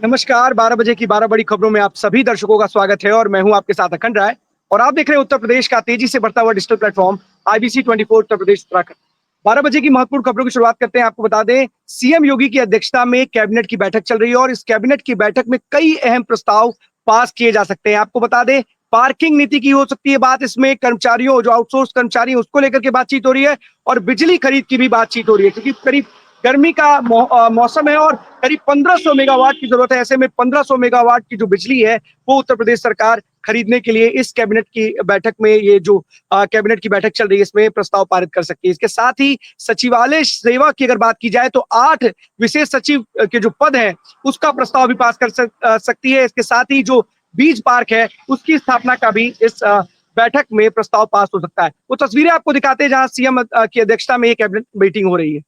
नमस्कार, 12 बजे की 12 बड़ी खबरों में आप सभी दर्शकों का स्वागत है और मैं हूं आपके साथ अखंड राय। और आप देख रहे हैं उत्तर प्रदेश का तेजी से बढ़ता हुआ digital platform IBC 24 Uttar Pradesh Uttarakhand. 12 बजे की महत्वपूर्ण खबरों की शुरुआत करते हैं। आपको बता दें, सीएम योगी की अध्यक्षता में कैबिनेट की बैठक चल रही है और इस कैबिनेट की बैठक में कई अहम प्रस्ताव पास किए जा सकते हैं। आपको बता दें, पार्किंग नीति की हो सकती है बात, इसमें कर्मचारियों जो आउटसोर्स कर्मचारी हैं उसको लेकर के बातचीत हो रही है और बिजली खरीद की भी बातचीत हो रही है, क्योंकि करीब गर्मी का मौसम है और करीब 1500 मेगावाट की जरूरत है। ऐसे में 1500 मेगावाट की जो बिजली है वो उत्तर प्रदेश सरकार खरीदने के लिए इस कैबिनेट की बैठक में, ये जो कैबिनेट की बैठक चल रही है, इसमें प्रस्ताव पारित कर सकती है। इसके साथ ही सचिवालय सेवा की अगर बात की जाए तो 8 विशेष सचिव के जो पद हैं उसका प्रस्ताव भी पास कर सकती है। इसके साथ ही जो बीज पार्क है उसकी स्थापना का भी इस बैठक में प्रस्ताव पास हो सकता है। वो तस्वीरें आपको दिखाते हैं जहां सीएम की अध्यक्षता में ये कैबिनेट मीटिंग हो रही है।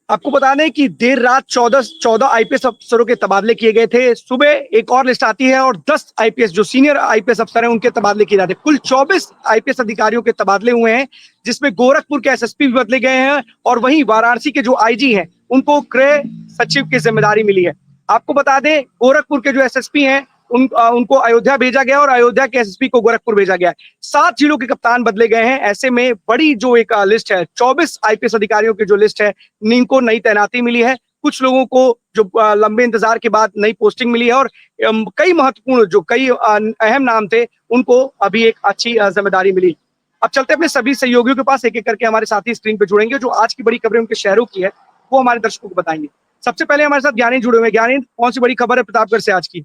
आपको बता दें कि देर रात 14 आईपीएस अफसरों के तबादले किए गए थे। सुबह एक और लिस्ट आती है और 10 आईपीएस जो सीनियर आईपीएस अफसर हैं उनके तबादले किए जाते हैं। कुल 24 आईपीएस अधिकारियों के तबादले हुए हैं, जिसमें गोरखपुर के एसएसपी भी बदले गए हैं और वहीं वाराणसी के जो आईजी हैं उनको गृह सचिव की जिम्मेदारी मिली है। आपको बता दें, गोरखपुर के जो एसएसपी हैं उनको अयोध्या भेजा गया और अयोध्या के एसएसपी को गोरखपुर भेजा गया है। 7 जिलों के कप्तान बदले गए हैं। ऐसे में बड़ी जो एक लिस्ट है, 24 आईपीएस अधिकारियों की जो लिस्ट है, इनको नई तैनाती मिली है। कुछ लोगों को जो लंबे इंतजार के बाद नई पोस्टिंग मिली है और कई महत्वपूर्ण जो कई अहम नाम थे उनको अभी एक अच्छी जिम्मेदारी मिली। अब चलते अपने सभी सहयोगियों के पास, एक एक करके हमारे साथी स्क्रीन पे जुड़ेंगे। जो आज की बड़ी खबरें उनके शहरों की है वो हमारे दर्शकों को बताएंगे। सबसे पहले हमारे साथ ज्ञानी जुड़े हुए। ज्ञानी, कौन सी बड़ी खबर है प्रतापगढ़ से आज की?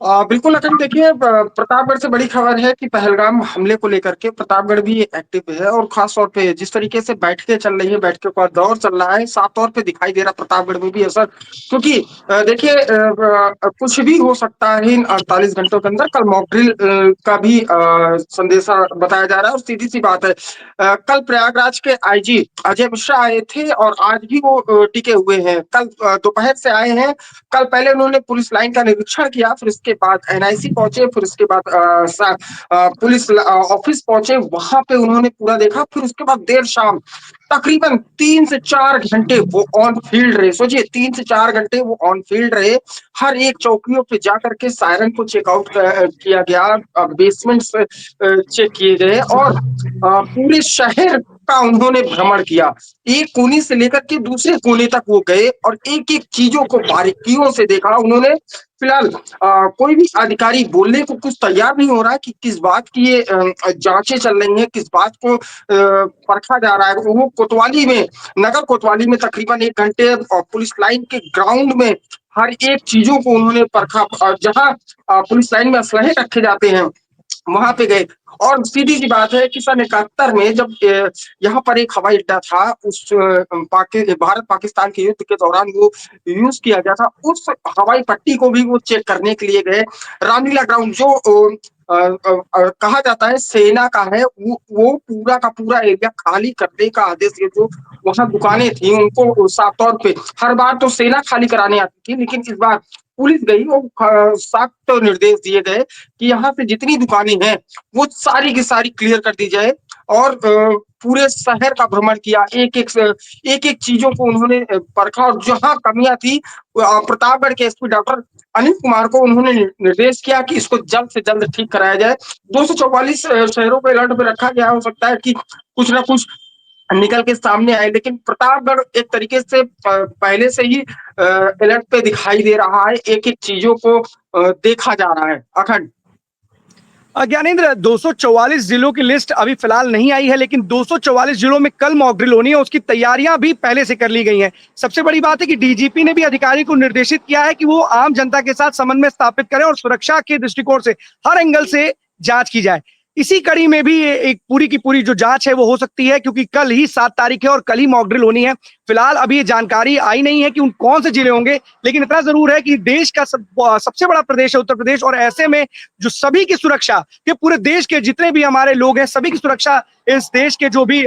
बिल्कुल अखिल, देखिए प्रतापगढ़ से बड़ी खबर है कि पहलगाम हमले को लेकर के प्रतापगढ़ भी एक्टिव है। और खास तौर पे जिस तरीके से बैठकें चल रही है, बैठकों का दौर चल रहा है, साफ तौर पे दिखाई दे रहा प्रतापगढ़ में भी असर। क्योंकि देखिए कुछ भी हो सकता है इन 48 घंटों के अंदर। कल मॉक ड्रिल का भी संदेशा बताया जा रहा है। और सीधी सी बात है, कल प्रयागराज के आईजी अजय मिश्रा आए थे और आज भी वो टिके हुए हैं। कल दोपहर से आए हैं। कल पहले उन्होंने पुलिस लाइन का निरीक्षण किया, फिर इसके बाद एनआईसी पहुंचे, फिर इसके बाद पुलिस ऑफिस पहुंचे, वहां पे उन्होंने पूरा देखा। फिर उसके बाद देर शाम तकरीबन 3 से 4 घंटे वो ऑन फील्ड रहे। सोचिए, 3 से 4 घंटे वो ऑन फील्ड रहे। हर एक चौकियों पे जाकर के सायरन को चेकआउट किया गया, बेसमेंट चेक किए गए और पूरे शहर का उन्होंने भ्रमण किया। एक कोने से लेकर के दूसरे कोने तक वो गए और एक एक चीजों को बारीकियों से देखा उन्होंने। फिलहाल कोई भी अधिकारी बोलने को कुछ तैयार नहीं हो रहा है कि किस बात की ये जांचें चल रही हैं, किस बात को परखा जा रहा है। वो कोतवाली में, नगर कोतवाली में तकरीबन 1 घंटे और पुलिस लाइन के ग्राउंड में हर एक चीजों को उन्होंने परखा। जहां पुलिस लाइन में असलहे रखे जाते हैं वहां पे गए। और सीधी सी बात है कि सन 71 में जब यहाँ पर एक हवाई अड्डा था, उस भारत पाकिस्तान के युद्ध के दौरान वो यूज किया गया था, उस हवाई पट्टी को भी वो चेक करने के लिए गए। रामलीला ग्राउंड जो कहा जाता है सेना का है, वो पूरा का पूरा एरिया खाली करने का आदेश दिया। जो वहां दुकानें थी उनको साफ तौर पे, हर बार तो सेना खाली कराने आती थी, लेकिन इस बार पुलिस गई और सख्त निर्देश दिए गए कि यहाँ पे जितनी दुकानें हैं वो सारी की सारी क्लियर कर दी जाए। और पूरे शहर का भ्रमण किया, एक एक चीजों को उन्होंने परखा। और जहां कमियां थी, प्रतापगढ़ के एसपी डॉक्टर अनिल कुमार को उन्होंने निर्देश किया कि इसको जल्द से जल्द ठीक कराया जाए। 244 शहरों को अलर्ट पे रखा गया। हो सकता है कि कुछ ना कुछ निकल के सामने आए, लेकिन प्रतापगढ़ एक तरीके से पहले से ही अलर्ट पे दिखाई दे रहा है। एक एक चीजों को देखा जा रहा है। अखंड, ज्ञानेंद्र, 244 जिलों की लिस्ट अभी फिलहाल नहीं आई है, लेकिन 244 जिलों में कल मॉक ड्रिल होनी है, उसकी तैयारियां भी पहले से कर ली गई हैं। सबसे बड़ी बात है कि डीजीपी ने भी अधिकारी को निर्देशित किया है कि वो आम जनता के साथ समन्वय स्थापित करें और सुरक्षा के दृष्टिकोण से हर एंगल से जांच की जाए। इसी कड़ी में भी एक पूरी की पूरी जो जांच है वो हो सकती है, क्योंकि कल ही 7 तारीख है और कल ही मॉक ड्रिल होनी है। फिलहाल अभी ये जानकारी आई नहीं है कि उन कौन से जिले होंगे, लेकिन इतना जरूर है कि देश का सबसे बड़ा प्रदेश है उत्तर प्रदेश, और ऐसे में जो सभी की सुरक्षा, के पूरे देश के जितने भी हमारे लोग हैं, सभी की सुरक्षा, इस देश के जो भी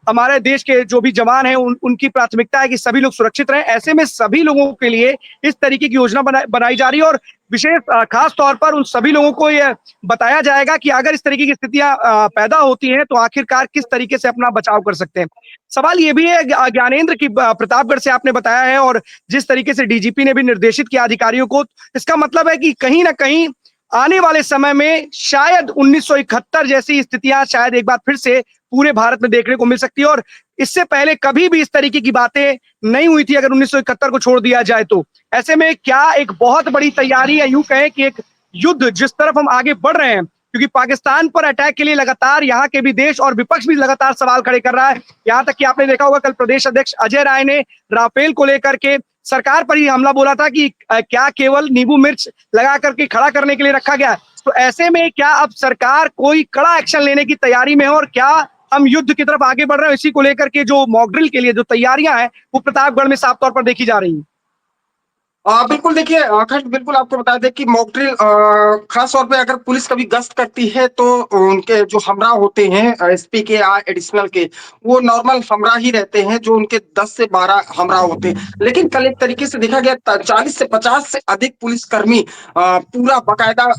हमारे देश के जो भी जवान हैं, उनकी प्राथमिकता है कि सभी लोग सुरक्षित रहें। ऐसे में सभी लोगों के लिए इस तरीके की योजना बनाई जा रही है, और विशेष खास तौर पर उन सभी लोगों को यह बताया जाएगा कि अगर इस तरीके की स्थितियां पैदा होती हैं तो आखिरकार किस तरीके से अपना बचाव कर सकते हैं। सवाल ये भी है ज्ञानेंद्र की, प्रतापगढ़ से आपने बताया है और जिस तरीके से डीजीपी ने भी निर्देशित किया अधिकारियों को, इसका मतलब है कि कहीं ना कहीं आने वाले समय में शायद 1971 जैसी स्थितियां शायद एक बार फिर से पूरे भारत में देखने को मिल सकती है, और इससे पहले कभी भी इस तरीके की बातें नहीं हुई थी अगर 1971 को छोड़ दिया जाए तो। ऐसे में क्या एक बहुत बड़ी तैयारी है, यूं कहें कि एक युद्ध जिस तरफ हम आगे बढ़ रहे हैं, क्योंकि पाकिस्तान पर अटैक के लिए लगातार यहाँ के भी देश और विपक्ष भी लगातार सवाल खड़े कर रहा है। यहाँ तक कि आपने देखा होगा कल प्रदेश अध्यक्ष अजय राय ने राफेल को लेकर के सरकार पर ही हमला बोला था कि क्या केवल नींबू मिर्च लगा करके खड़ा करने के लिए रखा गया। तो ऐसे में क्या अब सरकार कोई कड़ा एक्शन लेने की तैयारी में है, और क्या हम युद्ध की तरफ आगे बढ़ रहे हैं? इसी को लेकर के जो मॉक ड्रिल के लिए जो तैयारियां हैं वो प्रतापगढ़ में साफ तौर पर देखी जा रही हैं। बिल्कुल देखिए खैर बिल्कुल आपको बता दें कि मॉक ड्रिल खास तौर पे अगर पुलिस कभी गश्त करती है तो उनके जो हमरा होते हैं एसपी के या एडिशनल के, वो नॉर्मल हमरा ही रहते हैं जो उनके 10 से 12 हमरा होते हैं। लेकिन कल एक तरीके से देखा गया 40 से 50 से अधिक पुलिसकर्मी पूरा बाकायदा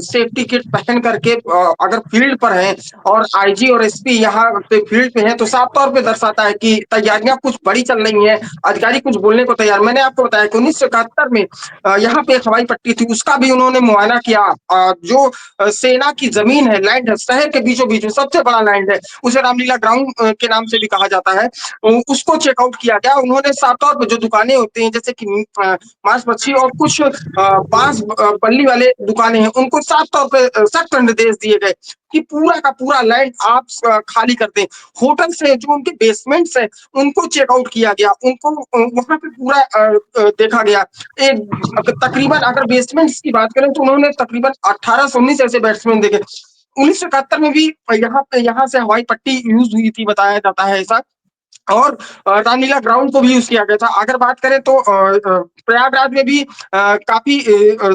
सेफ्टी किट पहन करके अगर फील्ड पर हैं और आईजी और एसपी यहाँ पे फील्ड पे हैं, तो साफ तौर पे दर्शाता है कि तैयारियां कुछ बड़ी चल रही हैं। अधिकारी कुछ बोलने को तैयार। मैंने आपको बताया कि 1971 में यहाँ पे एक हवाई पट्टी थी, उसका भी उन्होंने मुआयना किया। जो सेना की जमीन है, लैंड है, शहर के बीचों बीच में सबसे बड़ा लैंड है, उसे रामलीला ग्राउंड के नाम से भी कहा जाता है, उसको चेकआउट किया गया। उन्होंने साफ तौर पर जो दुकानें होती हैं जैसे कि मांस मच्छी और कुछ बांस बल्ली वाले दुकानें हैं, उनको साफ तौर पर सख्त निर्देश दिए गए कि पूरा का पूरा लैंड आप खाली कर दें। होटल से जो उनके बेसमेंट्स है उनको चेकआउट किया गया, उनको वहां पे पूरा देखा गया। एक तकरीबन अगर बेसमेंट्स की बात करें तो उन्होंने तकरीबन 18 से 19 ऐसे बैट्समैन देखे। 1971 में भी यहाँ से हवाई पट्टी यूज हुई थी, बताया जाता है ऐसा। और रामलीला ग्राउंड को भी यूज किया गया था। अगर बात करें तो प्रयागराज में भी काफी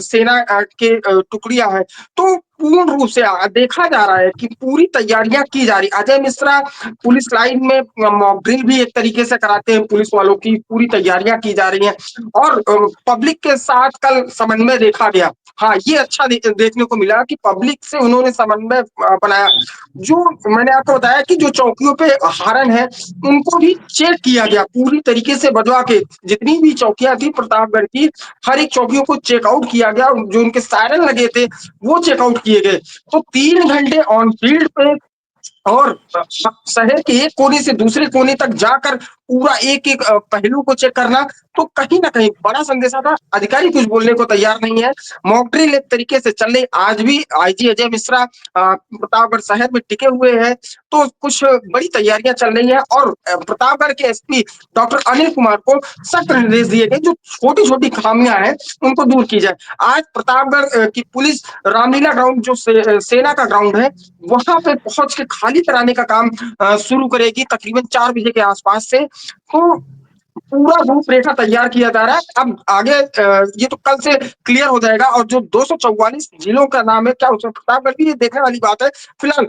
सेना के टुकड़ियां हैं। तो पूर्ण रूप से देखा जा रहा है कि पूरी तैयारियां की जा रही। अजय मिश्रा पुलिस लाइन में मॉक ड्रिल भी एक तरीके से कराते हैं, पुलिस वालों की पूरी तैयारियां की जा रही हैं और पब्लिक के साथ कल समन्वय देखा गया। हाँ, ये अच्छा देखने को मिला कि पब्लिक से उन्होंने समन्वय बनाया। जो मैंने आपको बताया कि जो चौकियों पे हारन है उनको भी चेक किया गया पूरी तरीके से बजवा के। जितनी भी चौकियां थी प्रतापगढ़ की, हर एक चौकियों को चेकआउट किया गया। जो उनके सायरन लगे थे वो चेकआउट किए गए। तो 3 घंटे ऑन फील्ड पे और शहर के एक कोने से दूसरे कोने तक जाकर पूरा एक एक पहलू को चेक करना, तो कहीं ना कहीं बड़ा संदेश था। अधिकारी कुछ बोलने को तैयार नहीं है। मॉक ड्रिल एक तरीके से चल रही। आज भी आईजी अजय मिश्रा प्रतापगढ़ शहर में टिके हुए हैं, तो कुछ बड़ी तैयारियां चल रही हैं। और प्रतापगढ़ के एसपी डॉक्टर अनिल कुमार को सख्त निर्देश दिए गए, जो छोटी छोटी खामियां हैं उनको दूर की जाए। आज प्रतापगढ़ की पुलिस रामलीला ग्राउंड जो सेना का ग्राउंड है वहां पे पहुंच के खाली कराने का काम शुरू करेगी तकरीबन 4 बजे के आसपास से। तो पूरा रूपरेखा तैयार किया जा रहा है। अब आगे ये तो कल से क्लियर हो जाएगा। और जो 244 जिलों का नाम है, क्या उसमें प्रतापगढ़ भी, ये देखने वाली बात है। फिलहाल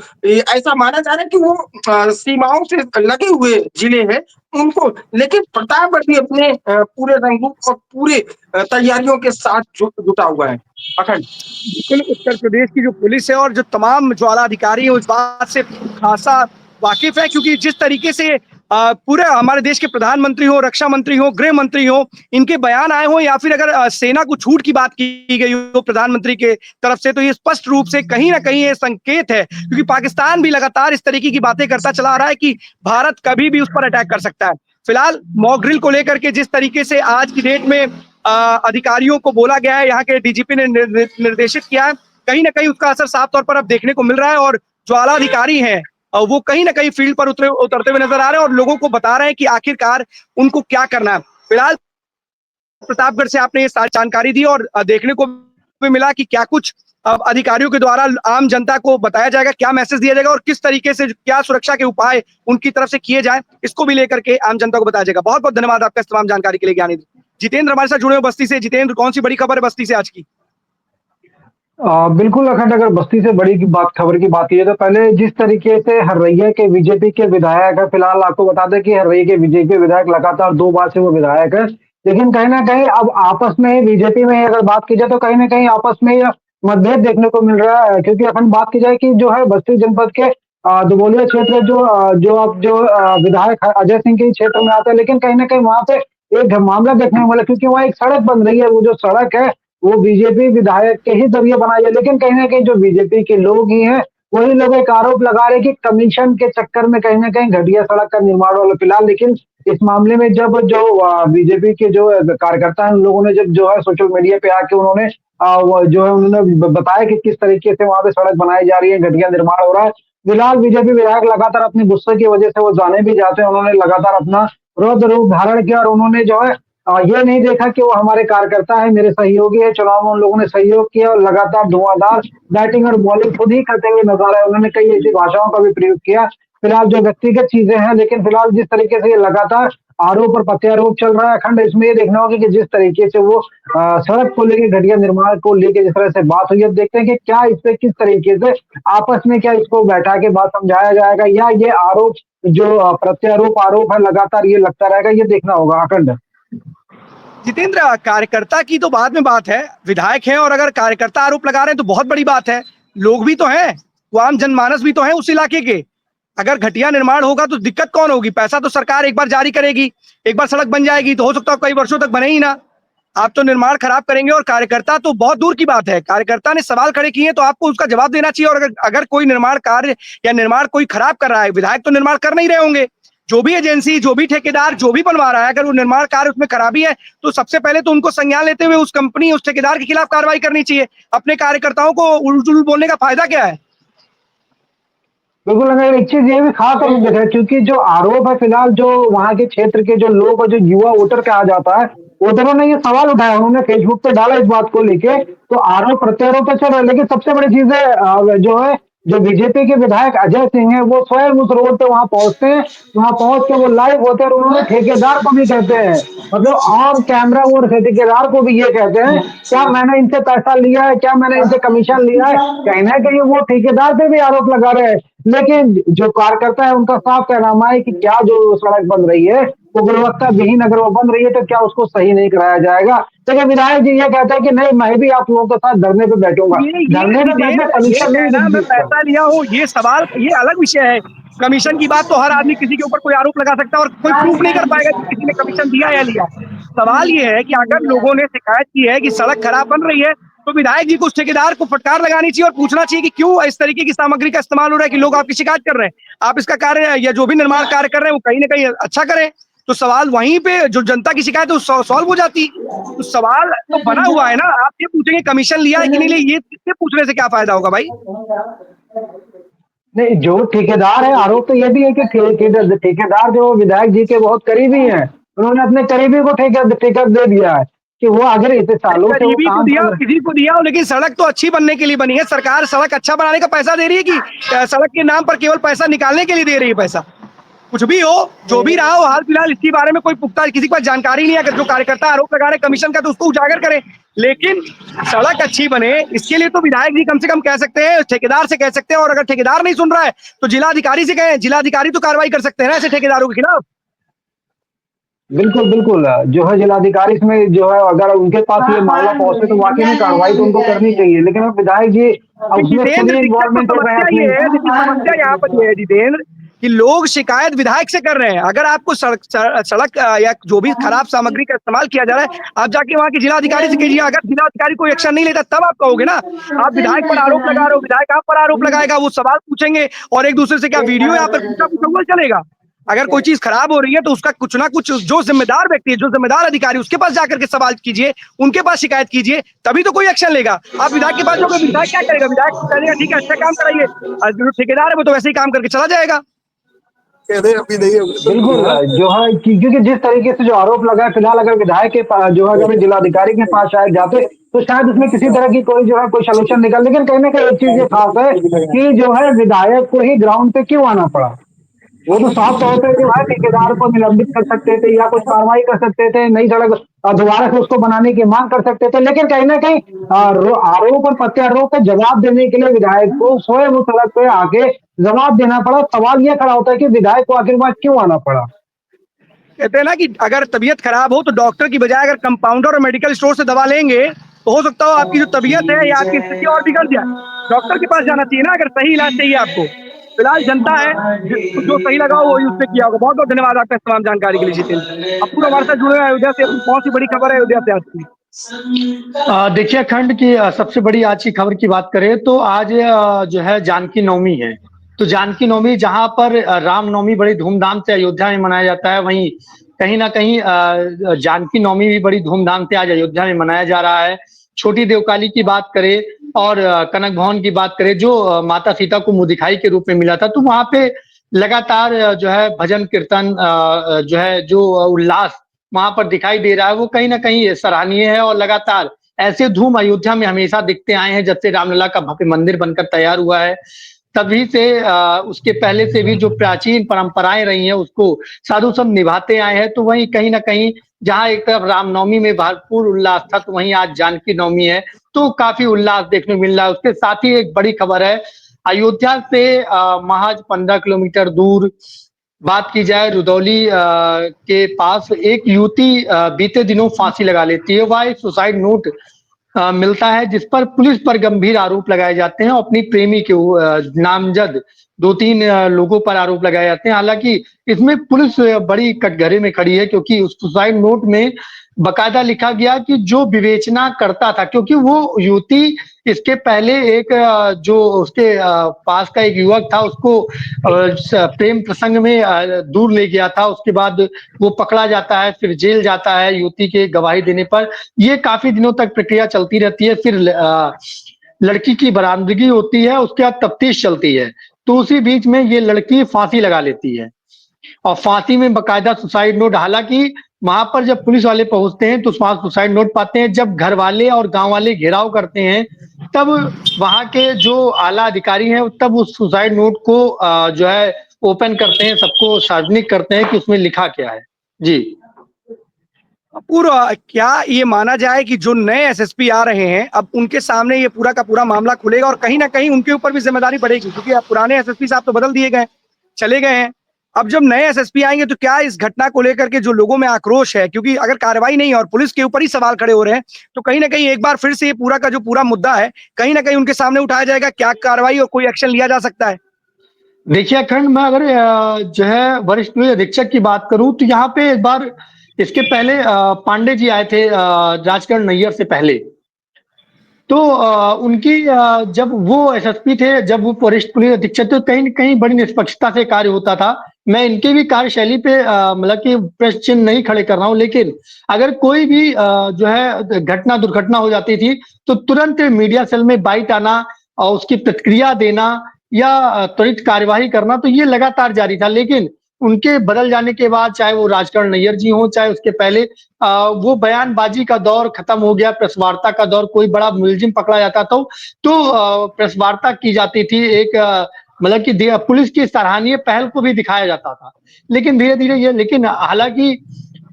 ऐसा माना जा रहा है कि वो सीमाओं से लगे हुए जिले हैं उनको, लेकिन प्रतापगढ़ भी अपने पूरे रंगरूप और पूरे तैयारियों के साथ जुटा हुआ है। अखंड बिल्कुल, उत्तर प्रदेश की जो पुलिस है और जो तमाम ज्वाला अधिकारी है उस बात से खासा वाकिफ है, क्योंकि जिस तरीके से पूरे हमारे देश के प्रधानमंत्री हो, रक्षा मंत्री हो, गृह मंत्री हो, इनके बयान आए हो, या फिर अगर सेना को छूट की बात की गई हो प्रधानमंत्री के तरफ से, तो ये स्पष्ट रूप से कहीं ना कहीं ये संकेत है, क्योंकि पाकिस्तान भी लगातार इस तरीके की बातें करता चला आ रहा है कि भारत कभी भी उस पर अटैक कर सकता है। फिलहाल मॉक ड्रिल को लेकर के जिस तरीके से आज की डेट में अधिकारियों को बोला गया है, यहाँ के डीजीपी ने निर्देशित किया है, कहीं ना कहीं उसका असर साफ तौर पर अब देखने को मिल रहा है। और ज्वाला अधिकारी हैं वो कहीं ना कहीं फील्ड पर उतरते हुए नजर आ रहे हैं और लोगों को बता रहे हैं कि आखिरकार उनको क्या करना है। फिलहाल प्रतापगढ़ से आपने ये सारी जानकारी दी और देखने को भी मिला कि क्या कुछ अब अधिकारियों के द्वारा आम जनता को बताया जाएगा, क्या मैसेज दिया जाएगा और किस तरीके से क्या सुरक्षा के उपाय उनकी तरफ से किए जाए, इसको भी लेकर के आम जनता को बताया जाएगा। बहुत बहुत धन्यवाद आपका इस तमाम जानकारी के लिए ज्ञानी। जितेंद्र हमारे साथ जुड़े हुए बस्ती से। जितेंद्र, कौन सी बड़ी खबर है बस्ती से आज की? बिल्कुल अखंड, अगर बस्ती से बड़ी की बात खबर की बात की है तो पहले जिस तरीके से हर्रैया के बीजेपी के विधायक है, फिलहाल आपको बता दें कि हर्रैया के बीजेपी विधायक लगातार 2 बार से वो विधायक है, लेकिन कहीं ना कहीं अब आपस में बीजेपी में अगर बात की जाए तो कहीं ना कहीं आपस में यह मतभेद देखने को मिल रहा है, क्योंकि अखंड बात की जाए कि जो है बस्ती जनपद के दुबोलिया क्षेत्र जो विधायक अजय सिंह के क्षेत्र में आता है, लेकिन कहीं ना कहीं वहां पे एक मामला देखने को मिला, क्योंकि वहाँ एक सड़क बन रही है। वो जो सड़क है वो बीजेपी विधायक के ही जरिए बनाई है, लेकिन कहीं ना कहीं जो बीजेपी के लोग ही हैं वही लोग एक आरोप लगा रहे हैं कि कमीशन के चक्कर में कहीं ना कहीं घटिया सड़क का निर्माण हो फिलहाल। लेकिन इस मामले में जब जो बीजेपी के जो कार्यकर्ता हैं उन लोगों ने जब जो है सोशल मीडिया पे आके उन्होंने जो है उन्होंने बताया कि किस तरीके से वहां पे सड़क बनाई जा रही है, घटिया निर्माण हो रहा है। फिलहाल बीजेपी विधायक लगातार अपने गुस्से की वजह से वो जाने भी जाते हैं, उन्होंने लगातार अपना रौद्र रूप धारण किया और उन्होंने जो है ये नहीं देखा कि वो हमारे कार्यकर्ता है, मेरे सहयोगी है, चुनाव में उन लोगों ने सहयोग किया और लगातार धुआंधार बैटिंग और बॉलिंग खुद ही करते हुए नजर आए। उन्होंने कई ऐसी भाषाओं का भी प्रयोग किया। फिलहाल जो व्यक्तिगत चीजें हैं, लेकिन फिलहाल जिस तरीके से ये लगातार आरोप और प्रत्यारोप चल रहा है अखंड, इसमें ये देखना होगा कि जिस तरीके से वो सड़क को लेकर घटिया निर्माण को लेकर जिस तरह से बात हुई, अब देखते हैं कि क्या इस पे किस तरीके से आपस में क्या इसको बैठा के बात समझाया जाएगा या ये आरोप जो प्रत्यारोप आरोप है लगातार ये लगता रहेगा, ये देखना होगा अखंड। जितेंद्र, कार्यकर्ता की तो बाद में बात है, विधायक हैं और अगर कार्यकर्ता आरोप लगा रहे हैं तो बहुत बड़ी बात है। लोग भी तो हैं, वो आम जनमानस भी तो हैं उस इलाके के। अगर घटिया निर्माण होगा तो दिक्कत कौन होगी? पैसा तो सरकार एक बार जारी करेगी, एक बार सड़क बन जाएगी तो हो सकता है कई वर्षों तक बने ही ना। आप तो निर्माण खराब करेंगे और कार्यकर्ता तो बहुत दूर की बात है। कार्यकर्ता ने सवाल खड़े किए तो आपको उसका जवाब देना चाहिए। और अगर कोई निर्माण कार्य या निर्माण कोई खराब कर रहा है, विधायक तो निर्माण कर नहीं रहे होंगे, जो भी एजेंसी, जो भी ठेकेदार, जो भी बनवा रहा है, अगर वो निर्माण कार्य उसमें खराबी है तो सबसे पहले तो उनको संज्ञान लेते हुए उस कंपनी, उस ठेकेदार के खिलाफ कार्रवाई करनी चाहिए। अपने कार्यकर्ताओं को उलझुल बोलने का फायदा क्या है? बिल्कुल, अगर एक चीज ये भी खास और दिख है, क्योंकि जो आरोप है फिलहाल जो वहां के क्षेत्र के जो लोग और जो युवा वोटर कहा जाता है, वोटरों ने ये सवाल उठाया, उन्होंने फेसबुक पे डाला इस बात को लेके, तो आरोप प्रत्यारोप तो चल रहा है। लेकिन सबसे बड़ी चीज है जो है जो बीजेपी के विधायक अजय सिंह है वो स्वयं उस रोड पे वहां पहुंचते हैं, वहां पहुंच के वो लाइव होते हैं और उन्होंने ठेकेदार को भी कहते हैं, मतलब ऑन कैमरा वो ठेकेदार को भी ये कहते हैं, क्या मैंने इनसे पैसा लिया है, क्या मैंने इनसे कमीशन लिया है, कहीं ना कहीं वो ठेकेदार पे भी आरोप लगा रहे हैं। लेकिन जो कार्यकर्ता है उनका साफ कहना है कि क्या जो सड़क बन रही है वो गुणवत्ता विहीन अगर वो बन रही है तो क्या उसको सही नहीं कराया जाएगा। लेकिन विधायक जी ये कहते हैं कि नहीं, मैं भी आप लोगों के साथ धरने पे बैठूंगा। ये धरने पे बैठना ये कमीशन नहीं कहना मैं मिलती इसका। पैसा लिया हूँ, ये सवाल, ये अलग विषय है। कमीशन की बात तो हर आदमी किसी के ऊपर कोई आरोप लगा सकता है और कोई प्रूफ नहीं कर पाएगा कि किसी ने कमीशन दिया या लिया। सवाल ये है कि अगर लोगों ने शिकायत की है कि सड़क खराब बन रही है तो विधायक जी को, उस ठेकेदार को फटकार लगानी चाहिए और पूछना चाहिए कि क्यों इस तरीके की सामग्री का इस्तेमाल हो रहा है कि लोग आपकी शिकायत कर रहे हैं। आप इसका कार्य या जो भी निर्माण कार्य कर रहे हैं वो कहीं ना कहीं अच्छा करें, तो सवाल वहीं पे जो जनता की शिकायत है वो सॉल्व हो जाती। तो सवाल तो बना हुआ है ना। आप ये पूछेंगे कमीशन लिया है कि नहीं लिया, ये पूछने से क्या फायदा होगा भाई? नहीं, जो ठेकेदार है, आरोप तो ये भी है कि ठेकेदार जो विधायक जी के बहुत करीबी हैं, उन्होंने अपने करीबी को ठेका दे दिया है कि वो अगर इतने सालों से वो गरीबी को काम दिया, कर रहे किसी को दिया हो, लेकिन सड़क तो अच्छी बनने के लिए बनी है। सरकार सड़क अच्छा बनाने का पैसा दे रही है कि सड़क के नाम पर केवल पैसा निकालने के लिए दे रही है पैसा? कुछ भी हो, जो भी रहा हो, हाल फिलहाल इसके बारे में कोई पुख्ता किसी के पास जानकारी नहीं है। अगर जो कार्यकर्ता आरोप लगा रहे कमीशन का तो उसको उजागर करें, लेकिन सड़क अच्छी बने इसके लिए तो विधायक जी कम से कम कह सकते हैं, ठेकेदार से कह सकते हैं। और अगर ठेकेदार नहीं सुन रहा है तो जिलाधिकारी से कहें, जिलाधिकारी तो कार्रवाई कर सकते हैं ना ऐसे ठेकेदारों के खिलाफ। बिल्कुल बिल्कुल, जो है जिलाधिकारी इसमें जो है अगर उनके पास ये मामला पहुंचे तो वाकई में कार्रवाई तो उनको करनी चाहिए, लेकिन अब विधायक जी उसमें खुद जितेंद्र, ही दिक्कत तो इन्वॉल्वमेंट हो गए हैं समस्या अपनी। ये है, देखिए समस्या यहाँ पर ये है जितेंद्र कि लोग शिकायत विधायक से कर रहे हैं। अगर आपको सड़क या जो भी खराब सामग्री का इस्तेमाल किया जा रहा है, आप जाके वहां के जिलाधिकारी से कीजिए। अगर जिलाधिकारी कोई एक्शन नहीं लेता तब आप कहोगे ना। आप विधायक पर आरोप लगा रहे हो, विधायक आप पर आरोप लगाएगा, वो सवाल पूछेंगे और एक दूसरे से क्या वीडियो यहाँ पर पूछा पूछा हुआ चलेगा? अगर कोई चीज खराब हो रही है तो उसका कुछ ना कुछ जो जिम्मेदार व्यक्ति है, जो जिम्मेदार अधिकारी, उसके पास जाकर के सवाल कीजिए, उनके पास शिकायत कीजिए, तभी तो कोई एक्शन लेगा। आप विधायक के पास जाओगे, विधायक क्या करेगा? विधायक तो कहेगा ठीक है अच्छा काम कराइए, और जो ठेकेदार है वो तो वैसे ही काम करके चला जाएगा। बिल्कुल, जो है क्योंकि जिस तरीके से जो आरोप लगा है फिलहाल, अगर विधायक के पास जो है अगर जिलाधिकारी के पास शायद जाते तो शायद उसमें किसी तरह की कोई जो है कोई सॉल्यूशन निकल। लेकिन कहीं ना कहीं एक चीज ये खास है कि जो है विधायक को ही ग्राउंड पे क्यों आना पड़ा। वो तो साफ तौर पे जो है ठेकेदार को निलंबित कर सकते थे या कुछ कार्रवाई कर सकते थे, नई सड़क दोबारा से उसको बनाने की मांग कर सकते थे। लेकिन कहीं ना कहीं आरोप और प्रत्यारोप का जवाब देने के लिए विधायक को स्वयं उस सड़क पे आके जवाब देना पड़ा। सवाल ये खड़ा होता है कि विधायक को आखिरकार क्यों आना पड़ा। कहते हैं ना कि अगर तबीयत खराब हो तो डॉक्टर की बजाय अगर कंपाउंडर और मेडिकल स्टोर से दवा लेंगे तो हो सकता हो आपकी जो तबीयत है या आपकी स्थिति और बिगड़ जाए। डॉक्टर के पास जाना चाहिए ना अगर सही इलाज चाहिए आपको। फिलहाल जनता है, जिसको जो सही लगा हो वही उसने किया होगा। बहुत बहुत धन्यवाद आपका इस तमाम जानकारी के लिए जितेंद्र। अब पूरा हमारे साथ जुड़े हुए हैं अयोध्या से। अपनी कौन सी बड़ी खबर है अयोध्या से आज की? देखिए अखंड की सबसे बड़ी आज की खबर की बात करें तो आज जो है जानकी नवमी है। तो जानकी नवमी जहां पर राम नवमी बड़ी धूमधाम से अयोध्या में मनाया जाता है, वहीं कहीं ना कहीं जानकी नवमी भी बड़ी धूमधाम से आज अयोध्या में मनाया जा रहा है। छोटी देवकाली की बात करें और कनक भवन की बात करें, जो माता सीता को मुँह दिखाई के रूप में मिला था, तो वहां पे लगातार जो है भजन कीर्तन जो है जो उल्लास वहां पर दिखाई दे रहा है, वो कहीं ना कहीं सराहनीय है। और लगातार ऐसे धूम अयोध्या में हमेशा दिखते आए हैं जब से रामलला का भव्य मंदिर बनकर तैयार हुआ है। तभी से उसके पहले से भी जो प्राचीन परंपराएं रही हैं उसको साधु संत निभाते आए हैं। तो वहीं कहीं ना कहीं जहां एक तरफ रामनवमी में भरपूर उल्लास था, तो वहीं आज जानकी नवमी है तो काफी उल्लास देखने को मिल रहा है। उसके साथ ही एक बड़ी खबर है, अयोध्या से महज 15 किलोमीटर दूर बात की जाए रुदौली के पास एक युवती बीते दिनों फांसी लगा लेती है। वह एक सुसाइड नोट मिलता है जिस पर पुलिस पर गंभीर आरोप लगाए जाते हैं और अपनी प्रेमी के नामजद 2-3 लोगों पर आरोप लगाए जाते हैं। हालांकि इसमें पुलिस बड़ी कटघरे में खड़ी है, क्योंकि उस सुसाइड नोट में बकायदा लिखा गया कि जो विवेचना करता था, क्योंकि वो युवती इसके पहले एक जो उसके पास का एक युवक था उसको प्रेम प्रसंग में दूर ले गया था। उसके बाद वो पकड़ा जाता है, फिर जेल जाता है युवती के गवाही देने पर। ये काफी दिनों तक प्रक्रिया चलती रहती है। फिर लड़की की बरामदगी होती है, उसके बाद तफ्तीश चलती है। तो उसी बीच में ये लड़की फांसी लगा लेती है और फांसी में बकायदा सुसाइड नोट। हालांकि वहां पर जब पुलिस वाले पहुंचते हैं तो वहां सुसाइड नोट पाते हैं। जब घर वाले और गांव वाले घेराव करते हैं तब वहां के जो आला अधिकारी हैं तब उस सुसाइड नोट को जो है ओपन करते हैं, सबको सार्वजनिक करते हैं कि उसमें लिखा क्या है। जी पूरा क्या ये माना जाए कि जो नए एसएसपी आ रहे हैं अब उनके सामने ये पूरा का पूरा मामला खुलेगा और कहीं ना कहीं उनके ऊपर भी जिम्मेदारी बढ़ेगी, क्योंकि अब पुराने एसएसपी साहब तो बदल दिए गए, चले गए हैं। अब जब नए एसएसपी आएंगे तो क्या इस घटना को लेकर के जो लोगों में आक्रोश है, क्योंकि अगर कार्रवाई नहीं है और पुलिस के ऊपर ही सवाल खड़े हो रहे हैं, तो कहीं ना कहीं एक बार फिर से ये पूरा का जो पूरा मुद्दा है कहीं ना कहीं उनके सामने उठाया जाएगा। क्या कार्रवाई और कोई एक्शन लिया जा सकता है? देखिए अखंड, मैं अगर जो है वरिष्ठ पुलिस अधीक्षक की बात करूं तो यहाँ पे एक बार इसके पहले पांडे जी आए थे राजकरण नैयर से पहले। तो उनकी जब वो एसएसपी थे, जब वो वरिष्ठ पुलिस अधीक्षक थे, कहीं न कहीं बड़ी निष्पक्षता से कार्य होता था। मैं इनके भी कार्यशैली पे मतलब कि प्रश्न चिन्ह नहीं खड़े कर रहा हूँ, लेकिन अगर कोई भी जो है घटना दुर्घटना हो जाती थी तो तुरंत मीडिया सेल में बाइट आना और उसकी प्रतिक्रिया देना या त्वरित कार्यवाही करना, तो ये लगातार जारी था। लेकिन उनके बदल जाने के बाद, चाहे वो राजकरण नैयर जी हों, चाहे उसके पहले वो बयानबाजी का दौर खत्म हो गया, प्रेस वार्ता का दौर। कोई बड़ा मुलजिम पकड़ा जाता तो प्रेस वार्ता की जाती थी, एक मतलब कि पुलिस की सराहनीय पहल को भी दिखाया जाता था। लेकिन धीरे धीरे ये, लेकिन हालांकि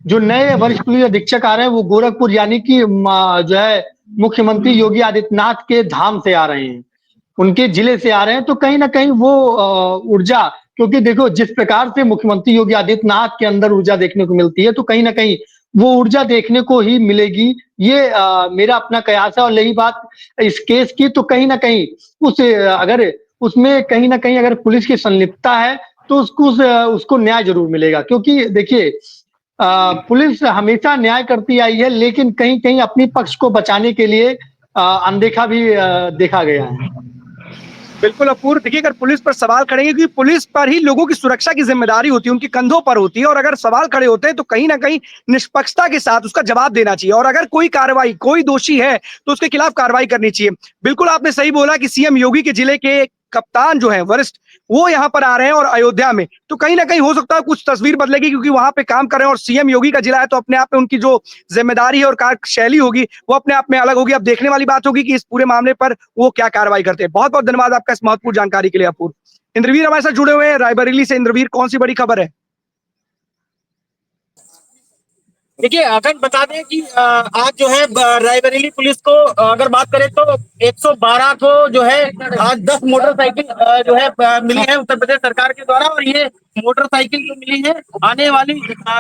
जो नए वरिष्ठ पुलिस अधीक्षक आ रहे हैं वो गोरखपुर यानी कि जो है मुख्यमंत्री योगी आदित्यनाथ के धाम से आ रहे हैं, उनके जिले से आ रहे हैं। तो कहीं ना कहीं वो ऊर्जा, क्योंकि देखो जिस प्रकार से मुख्यमंत्री योगी आदित्यनाथ के अंदर ऊर्जा देखने को मिलती है, तो कहीं ना कहीं वो ऊर्जा देखने को ही मिलेगी। ये मेरा अपना कयास है। और यही बात इस केस की, तो कहीं ना कहीं अगर उसमें कहीं ना कहीं अगर पुलिस की संलिप्तता है तो उसको न्याय जरूर मिलेगा। क्योंकि देखिए पुलिस हमेशा न्याय करती आई है, लेकिन कहीं कहीं अपनी पक्ष को बचाने के लिए अनदेखा भी देखा गया है। बिल्कुल अपूर्व। देखिए अगर पुलिस पर सवाल खड़े हैं, क्योंकि पुलिस पर ही लोगों की सुरक्षा की जिम्मेदारी होती है, उनके कंधों पर होती है, और अगर सवाल खड़े होते हैं तो कहीं ना कहीं निष्पक्षता के साथ उसका जवाब देना चाहिए। और अगर कोई कार्रवाई, कोई दोषी है तो उसके खिलाफ कार्रवाई करनी चाहिए। बिल्कुल आपने सही बोला कि सीएम योगी के जिले के कप्तान जो है वरिष्ठ, वो यहाँ पर आ रहे हैं और अयोध्या में, तो कहीं ना कहीं हो सकता है कुछ तस्वीर बदलेगी, क्योंकि वहां पे काम कर रहे हैं और सीएम योगी का जिला है, तो अपने आप में उनकी जो जिम्मेदारी है और कार्यशैली होगी वो अपने आप में अलग होगी। अब देखने वाली बात होगी कि इस पूरे मामले पर वो क्या कार्रवाई करते हैं। बहुत बहुत धन्यवाद आपका इस महत्वपूर्ण जानकारी के लिए अपूर्व। इंद्रवीर हमारे साथ जुड़े हुए हैं रायबरेली से। इंद्रवीर, कौन सी बड़ी खबर है? देखिए अगर बता दें कि आज जो है रायबरेली पुलिस को अगर बात करें तो 112 को जो है आज 10 मोटरसाइकिल जो है मिली है उत्तर प्रदेश सरकार के द्वारा। और ये मोटरसाइकिल जो मिली है आने वाली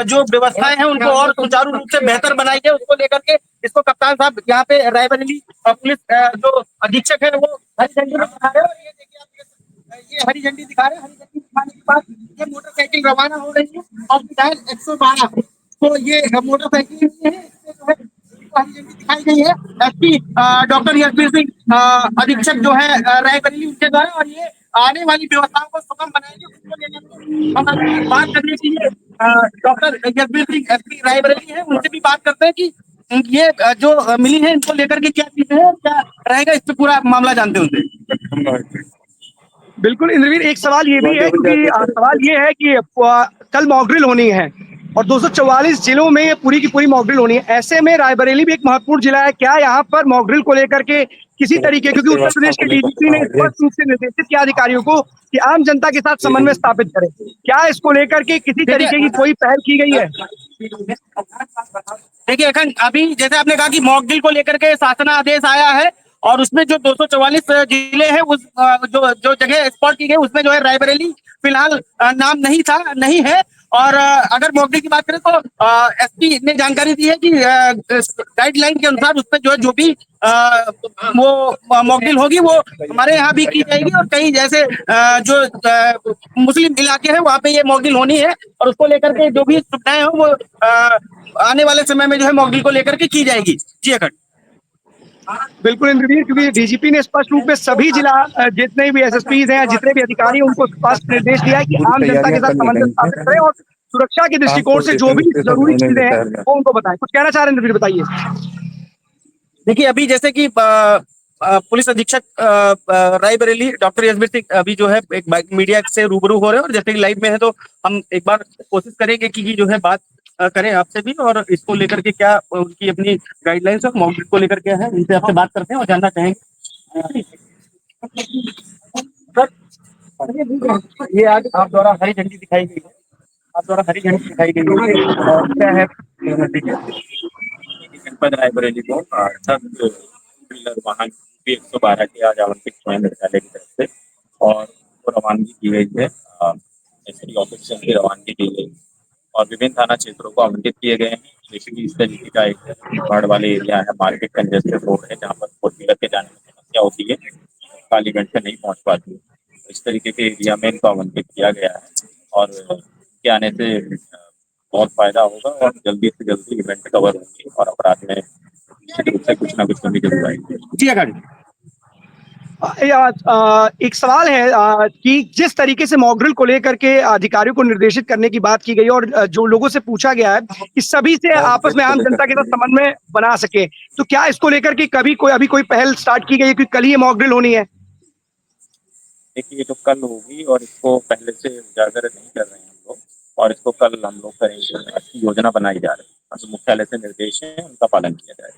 जो व्यवस्थाएं हैं उनको और सुचारू रूप से बेहतर बनाई है, उसको लेकर के इसको कप्तान साहब यहाँ पे रायबरेली पुलिस जो अधीक्षक है वो हरी झंडी दिखा रहे हैं। और ये देखिए आप ये हरी झंडी दिखा रहे हैं। हरी झंडी दिखाने के बाद ये मोटरसाइकिल रवाना हो रही है और फिलहाल 112 तो ये मोटरसाइकिल है, इसमें जो है हरी झंडी दिखाई गई है एसपी डॉक्टर यशवीर सिंह अधीक्षक जो है रायबरेली उनके द्वारा। और ये आने वाली व्यवस्थाओं को सुगम बनाएंगे, उसको लेकर हम अगर बात करने के लिए डॉक्टर यशवीर सिंह एसपी रायबरेली है उनसे भी बात करते हैं कि ये जो मिली है इनको लेकर के क्या चीजें हैं, क्या रहेगा, इस पे पूरा मामला जानते हैं उनसे। बिल्कुल इंद्रवीर, एक सवाल ये भी है, क्योंकि सवाल ये है कि कल मॉकड्रिल होनी है और 244 जिलों में ये पूरी की पूरी मॉकड्रिल होनी है। ऐसे में रायबरेली भी एक महत्वपूर्ण जिला है, क्या यहाँ पर मॉकड्रिल को लेकर के किसी तरीके, क्योंकि उत्तर प्रदेश के डीजीपी ने स्पष्ट रूप से निर्देशित किया अधिकारियों को कि आम जनता के साथ समन्वय स्थापित करें, क्या इसको लेकर के किसी तरीके की कोई पहल की गई है? देखिए अखंड, अभी जैसे आपने कहा कि मॉकड्रिल को लेकर के शासनादेश आया है और उसमें जो 244 जिले हैं उस जो जो जगह स्पॉट की गई उसमें जो है रायबरेली फिलहाल नाम नहीं है। और अगर मॉकड्रिल की बात करें तो एसपी ने जानकारी दी है कि गाइडलाइन के अनुसार उस पर जो है जो भी वो मॉकड्रिल होगी वो हमारे यहाँ भी की जाएगी। और कई जैसे जो मुस्लिम इलाके हैं वहाँ पे ये मॉकड्रिल होनी है और उसको लेकर के जो भी सुविधाएं हो वो आने वाले समय में जो है मॉकड्रिल को लेकर के की जाएगी। जी अखंड। बिल्कुल इंद्रवीर, क्योंकि डीजीपी ने स्पष्ट रूप में सभी जिला जितने भी एसएसपी हैं, जितने भी अधिकारी हैं, उनको स्पष्ट निर्देश दिया है कि आम जनता के साथ समन्वय स्थापित करें और सुरक्षा के दृष्टिकोण से जो भी जरूरी चीजें हैं वो उनको बताएं। कुछ कहना चाह रहे हैं इंद्रवीर, बताइए। देखिए अभी जैसे कि पुलिस अधीक्षक रायबरेली डॉक्टर यशवीर सिंह अभी जो है एक मीडिया से रूबरू हो रहे हैं और जैसे कि लाइव में है तो हम एक बार कोशिश करेंगे कि जो है बात करें आपसे भी और इसको लेकर के क्या उनकी अपनी गाइडलाइंस और मॉकड्रिल को लेकर क्या है इनसे आपसे बात करते हैं और जानना चाहेंगे। सर ये आज आप द्वारा हरी झंडी दिखाई गई है, आप द्वारा हरी झंडी दिखाई गई है और क्या है जनपद रायबरेली को सब व्हीलर वाहन 112 के आज आवंटित हुए विद्यालय की तरफ से और वो रवानगी की गई है। एसपी ऑफिस से उनकी रवानगी की गई और विभिन्न थाना क्षेत्रों को आवंटित किए गए हैं। बेसिकली इस तरीके का एक भीड़ वाले एरिया है, मार्केट कंजेस्टेड रोड है जहाँ पर फोर व्हीलर के जाने में समस्या होती है, काल इवेंट से नहीं पहुँच पाती है। इस तरीके के एरिया में इनको आवंटित किया गया है और इनके आने से बहुत फायदा होगा और जल्दी से जल्दी इवेंट कवर होंगी और अपराध में निश्चित रूप से कुछ ना कुछ कमी जरूर आएगी। जी अखंड। एक सवाल है कि जिस तरीके से मॉकड्रिल को लेकर के अधिकारियों को निर्देशित करने की बात की गई और जो लोगों से पूछा गया है कि सभी से आपस में आम जनता के साथ समन्वय बना सके, तो क्या इसको लेकर के कभी अभी कोई पहल स्टार्ट की गई है, क्योंकि कल ही ये मॉकड्रिल होनी है? देखिए ये तो कल होगी और इसको पहले से उजागर नहीं कर रहे हैं हम लोग और इसको कल हम लोग करेंगे। अच्छी योजना बनाई जा रही है, तो मुख्यालय से निर्देश है उनका पालन किया जाएगा।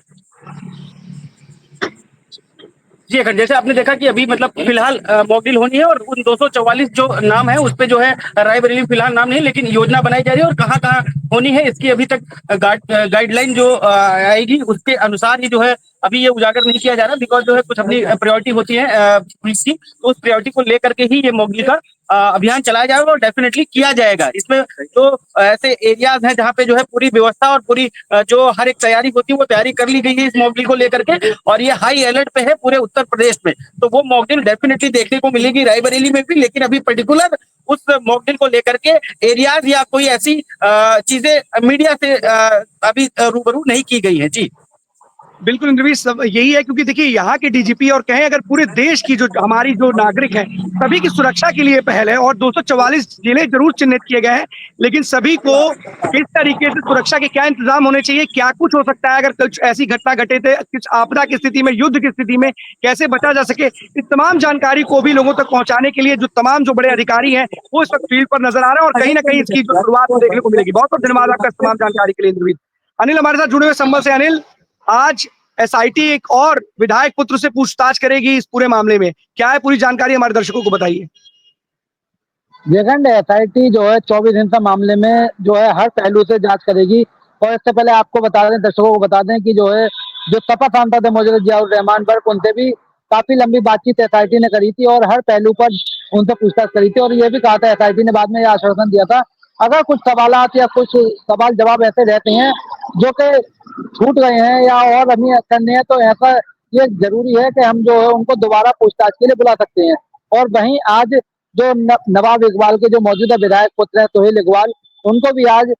जी अखंड, जैसे आपने देखा कि अभी मतलब फिलहाल मॉकड्रिल होनी है और उन 244 जो नाम है उस पे जो है रायबरेली फिलहाल नाम नहीं, लेकिन योजना बनाई जा रही है और कहाँ कहाँ होनी है इसकी अभी तक गाइडलाइन जो आएगी उसके अनुसार ही जो है अभी ये उजागर नहीं किया जा रहा, बिकॉज जो है कुछ अपनी प्रायोरिटी होती है पुलिस की, तो उस प्रायोरिटी को लेकर के ही ये मॉकड्रिल का अभियान चलाया जाएगा और डेफिनेटली किया जाएगा। इसमें जो ऐसे एरियाज हैं जहाँ पे जो है पूरी व्यवस्था और पूरी जो हर एक तैयारी होती है वो तैयारी कर ली गई है इस मॉकड्रिल को लेकर के और ये हाई अलर्ट पे है पूरे उत्तर प्रदेश में, तो वो मॉकड्रिल डेफिनेटली देखने को मिलेगी रायबरेली में भी। लेकिन अभी पर्टिकुलर उस मॉकड्रिल को लेकर के एरियाज या कोई ऐसी चीजें मीडिया से अभी रूबरू नहीं की गई है। जी बिल्कुल इंद्रवीर, सब यही है, क्योंकि देखिए यहाँ के डीजीपी और कहें अगर पूरे देश की जो हमारी जो नागरिक है सभी की सुरक्षा के लिए पहल है, और 244 जिले जरूर चिन्हित किए गए हैं, लेकिन सभी को किस तरीके से सुरक्षा के क्या इंतजाम होने चाहिए, क्या कुछ हो सकता है अगर कुछ ऐसी घटना घटे थे, कुछ आपदा की स्थिति में, युद्ध की स्थिति में कैसे बचा जा सके, इस तमाम जानकारी को भी लोगों तक पहुंचाने के लिए जो तमाम जो बड़े अधिकारी हैं वो इस वक्त फील्ड पर नजर आ रहे हैं, और कहीं ना कहीं इसकी जो शुरुआत वो देखने को मिलेगी। बहुत बहुत धन्यवाद आपका इस तमाम जानकारी के लिए इंद्रवीर। अनिल हमारे साथ जुड़े हुए संभल से। अनिल, आज एसआईटी एक और विधायक पुत्र से पूछताछ करेगी इस पूरे मामले में, क्या है पूरी जानकारी, हमारे दर्शकों को बताइए। देखंड एसआईटी जो है 24 हिंसा मामले में जो है हर पहलू से जांच करेगी। और इससे पहले आपको बता दें, दर्शकों को बता दें कि जो है जो सपा सांसद है मौजूदा जियाउर रहमान पर, उनसे भी काफी लंबी बातचीत एसआईटी ने करी थी और हर पहलू पर उनसे पूछताछ करी थी। और ये भी कहा था एसआईटी ने, बाद में यह आश्वासन दिया था, अगर कुछ सवालात या कुछ सवाल जवाब ऐसे रहते हैं जो कि छूट गए हैं या और अभी करने हैं, तो ऐसा ये जरूरी है कि हम जो है उनको दोबारा पूछताछ के लिए बुला सकते हैं। और वहीं आज जो नवाब इकबाल के जो मौजूदा विधायक पुत्र है सोहेल इकबाल, उनको भी आज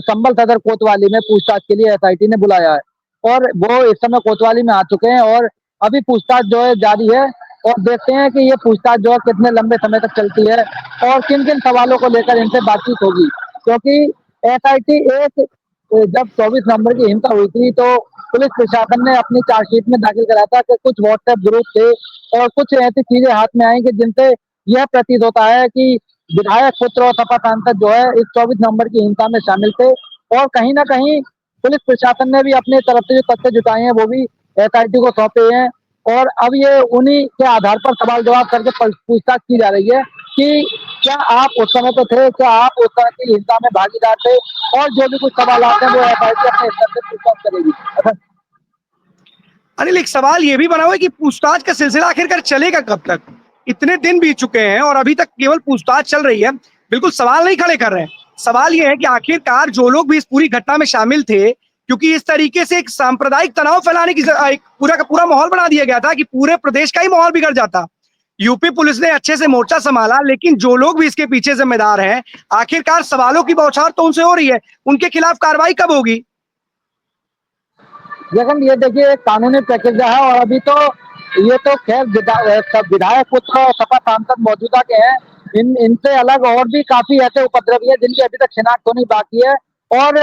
संभल सदर कोतवाली में पूछताछ के लिए एसआईटी ने बुलाया है और वो इस समय कोतवाली में आ चुके हैं और अभी पूछताछ जो है जारी है। और देखते हैं कि ये पूछताछ जो है कितने लंबे समय तक चलती है और किन किन सवालों को लेकर इनसे बातचीत होगी, क्योंकि एसआईटी एक जब 24 नवंबर की हिंसा हुई थी तो पुलिस प्रशासन ने अपनी चार्जशीट में दाखिल कराया था कि कुछ व्हाट्सएप ग्रुप थे और कुछ ऐसी चीजें हाथ में आई कि जिनसे यह प्रतीत होता है कि विधायक पुत्र और सपा सांसद जो है इस 24 नवंबर की हिंसा में शामिल थे। और कहीं ना कहीं पुलिस प्रशासन ने भी अपनी तरफ से जो तथ्य जुटाए हैं वो भी एसआईटी को सौंपे हैं और अब ये उन्हीं के आधार पर सवाल जवाब करके पूछताछ की जा रही है कि क्या आप उस समय पे थे, क्या आप उस समय की हिंसा में भागीदार थे, और जो भी कुछ सवाल आते हैं वो एसआईटी अपने स्तर से पूछताछ करेगी। अनिल, एक सवाल ये भी बना हुआ है कि पूछताछ का सिलसिला आखिरकार चलेगा कब तक? इतने दिन बीत चुके हैं और अभी तक केवल पूछताछ चल रही है, बिल्कुल सवाल नहीं खड़े कर रहे हैं। सवाल ये है कि आखिरकार जो लोग भी इस पूरी घटना में शामिल थे, क्योंकि इस तरीके से एक सांप्रदायिक तनाव फैलाने की एक पूरा का पूरा माहौल बना दिया गया था कि पूरे प्रदेश का ही माहौल बिगड़ जाता। यूपी पुलिस ने अच्छे से मोर्चा संभाला, लेकिन जो लोग भी इसके पीछे जिम्मेदार हैं, आखिरकार सवालों की बौछार तो उनसे हो रही है, उनके खिलाफ कार्रवाई कब होगी? लेकिन ये देखिए एक कानूनी प्रक्रिया है और अभी तो ये तो खैर विधायक पुत्र और सपा सांसद मौजूदा के हैं, इनसे अलग और भी काफी ऐसे उपद्रवी है जिनकी अभी तक शिनाख्त होनी बाकी है। और